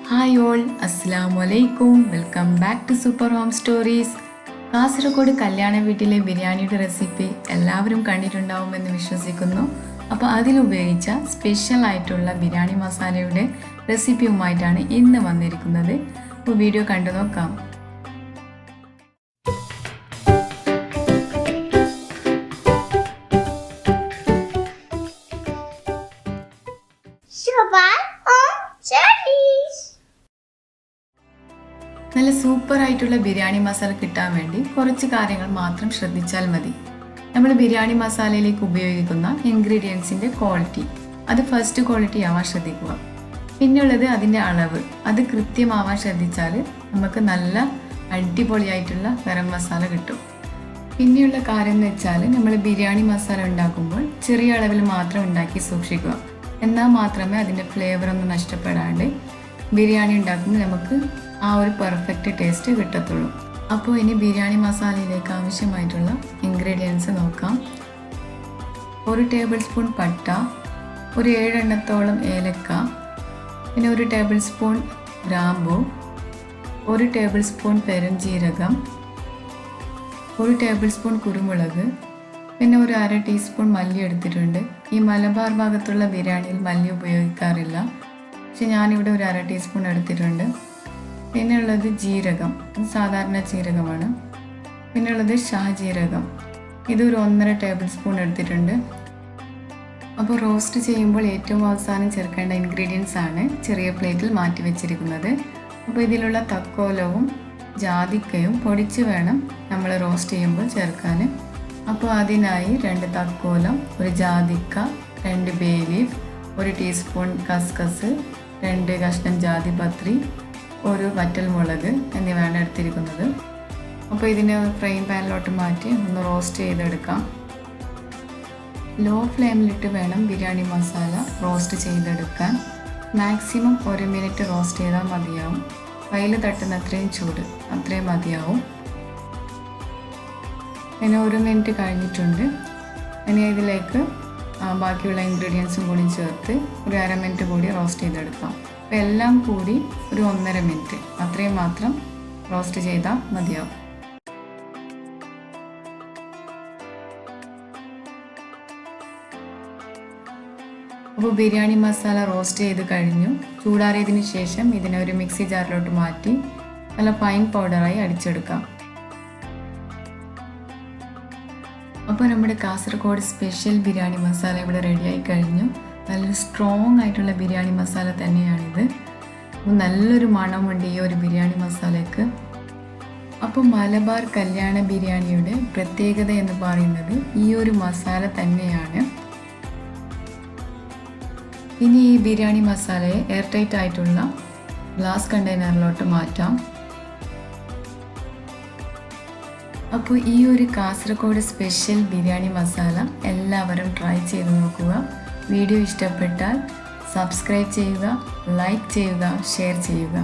Hi all, Assalamu alaikum. Welcome back to Super Home Stories. Kasaragod കല്യാണ വീട്ടിലെ ബിരിയാണിയുടെ recipe എല്ലാവരും കണ്ടിട്ടുണ്ടാവുമെന്ന് വിശ്വസിക്കുന്നു. അപ്പോൾ അതിലുപയോഗിച്ച സ്പെഷ്യൽ ആയിട്ടുള്ള ബിരിയാണി മസാലയുടെ റെസിപ്പിയുമായിട്ടാണ് ഇന്ന് വന്നിരിക്കുന്നത്. അപ്പോൾ വീഡിയോ കണ്ടു നോക്കാം. നല്ല സൂപ്പർ ആയിട്ടുള്ള ബിരിയാണി മസാല കിട്ടാൻ വേണ്ടി കുറച്ച് കാര്യങ്ങൾ മാത്രം ശ്രദ്ധിച്ചാൽ മതി. നമ്മൾ ബിരിയാണി മസാലയിലേക്ക് ഉപയോഗിക്കുന്ന ഇൻഗ്രീഡിയൻസിൻ്റെ ക്വാളിറ്റി അത് ഫസ്റ്റ് ക്വാളിറ്റി ആവാൻ ശ്രദ്ധിക്കുക. പിന്നെയുള്ളത് അതിൻ്റെ അളവ് അത് കൃത്യമാവാൻ ശ്രദ്ധിച്ചാൽ നമുക്ക് നല്ല അടിപൊളിയായിട്ടുള്ള ഗരം മസാല കിട്ടും. പിന്നെയുള്ള കാര്യം എന്ന് വെച്ചാൽ നമ്മൾ ബിരിയാണി മസാല ഉണ്ടാക്കുമ്പോൾ ചെറിയ അളവിൽ മാത്രം ഉണ്ടാക്കി സൂക്ഷിക്കുക. എന്നാൽ മാത്രമേ അതിൻ്റെ ഫ്ലേവർ ഒന്നും നഷ്ടപ്പെടാണ്ട് ബിരിയാണി ഉണ്ടാക്കുമ്പോൾ നമുക്ക് ആ ഒരു പെർഫെക്റ്റ് ടേസ്റ്റ് കിട്ടത്തുള്ളൂ. അപ്പോൾ ഇനി ബിരിയാണി മസാലയിലേക്ക് ആവശ്യമായിട്ടുള്ള ഇൻഗ്രീഡിയൻസ് നോക്കാം. 1 ടേബിൾ സ്പൂൺ പട്ട, ഒരു 7 എണ്ണത്തോളം ഏലക്ക, പിന്നെ 1 ടേബിൾ സ്പൂൺ ഗ്രാമ്പൂ, 1 ടേബിൾ സ്പൂൺ പെരുംജീരകം, 1 ടേബിൾ സ്പൂൺ കുരുമുളക്, പിന്നെ ഒരു 1/2 ടീസ്പൂൺ മല്ലി എടുത്തിട്ടുണ്ട്. ഈ മലബാർ ഭാഗത്തുള്ള ബിരിയാണിയിൽ മല്ലി ഉപയോഗിക്കാറില്ല, പക്ഷെ ഞാനിവിടെ ഒരു 1/2 ടീസ്പൂൺ എടുത്തിട്ടുണ്ട്. പിന്നെ ഉള്ളത് ജീരകം, ഇത് സാധാരണ ജീരകമാണ്. പിന്നെ ഉള്ളത് ഷാജീരകം, ഇതൊരു 1.5 ടേബിൾ സ്പൂൺ എടുത്തിട്ടുണ്ട്. അപ്പോൾ റോസ്റ്റ് ചെയ്യുമ്പോൾ ഏറ്റവും അവസാനം ചേർക്കേണ്ട ഇൻഗ്രീഡിയൻസ് ആണ് ചെറിയ പ്ലേറ്റിൽ മാറ്റി വെച്ചിരിക്കുന്നത്. അപ്പോൾ ഇതിലുള്ള തക്കോലവും ജാതിക്കയും പൊടിച്ച് വേണം നമ്മൾ റോസ്റ്റ് ചെയ്യുമ്പോൾ ചേർക്കാൻ. അപ്പോൾ അതിനായി 2 തക്കോലം, 1 ജാതിക്ക, 2 ബേ ലീഫ്, 1 ടീസ്പൂൺ കസ്കസ്, 2 കഷ്ണം ജാതിപത്രി, 1 വറ്റൽമുളക് എന്നിവയാണ് എടുത്തിരിക്കുന്നത്. അപ്പോൾ ഇതിനെ ഫ്രൈയിങ് പാനിലോട്ട് മാറ്റി ഒന്ന് റോസ്റ്റ് ചെയ്തെടുക്കാം. ലോ ഫ്ലെയിമിലിട്ട് വേണം ബിരിയാണി മസാല റോസ്റ്റ് ചെയ്തെടുക്കാൻ. മാക്സിമം 1 മിനിറ്റ് റോസ്റ്റ് ചെയ്താൽ മതിയാവും. കയ്യിൽ തട്ടുന്ന അത്രയും ചൂട് അത്രയും മതിയാവും. പിന്നെ 1 മിനിറ്റ് കഴിഞ്ഞിട്ടുണ്ട്. ഇനി ഇതിലേക്ക് ബാക്കിയുള്ള ഇൻഗ്രീഡിയൻസും കൂടി ചേർത്ത് ഒരു 1/2 മിനിറ്റ് കൂടി റോസ്റ്റ് ചെയ്തെടുക്കാം. അപ്പോൾ എല്ലാം കൂടി ഒരു 1.5 മിനിറ്റ് അത്രയും മാത്രം റോസ്റ്റ് ചെയ്താൽ മതിയാവും. അപ്പോൾ ബിരിയാണി മസാല റോസ്റ്റ് ചെയ്ത് കഴിഞ്ഞു. ചൂടാറിയതിന് ശേഷം ഇതിനെ ഒരു മിക്സി ജാറിലോട്ട് മാറ്റി നല്ല ഫൈൻ പൗഡറായി അടിച്ചെടുക്കാം. അപ്പോൾ നമ്മുടെ കാസർഗോഡ് സ്പെഷ്യൽ ബിരിയാണി മസാല ഇവിടെ റെഡിയായി കഴിഞ്ഞു. നല്ലൊരു സ്ട്രോങ് ആയിട്ടുള്ള ബിരിയാണി മസാല തന്നെയാണിത്. നല്ലൊരു മണമുണ്ട് ഈ ഒരു ബിരിയാണി മസാലയ്ക്ക്. അപ്പോൾ മലബാർ കല്യാണ ബിരിയാണിയുടെ പ്രത്യേകത എന്ന് പറയുന്നത് ഈ ഒരു മസാല തന്നെയാണ്. ഇനി ഈ ബിരിയാണി മസാലയെ എയർ ടൈറ്റ് ആയിട്ടുള്ള ഗ്ലാസ് കണ്ടെയ്നറിലോട്ട് മാറ്റാം. അപ്പോൾ ഈ ഒരു കാസർഗോഡ് സ്പെഷ്യൽ ബിരിയാണി മസാല എല്ലാവരും ട്രൈ ചെയ്ത് നോക്കുക. വീഡിയോ ഇഷ്ടപ്പെട്ടാൽ സബ്സ്ക്രൈബ് ചെയ്യുക, ലൈക്ക് ചെയ്യുക, ഷെയർ ചെയ്യുക.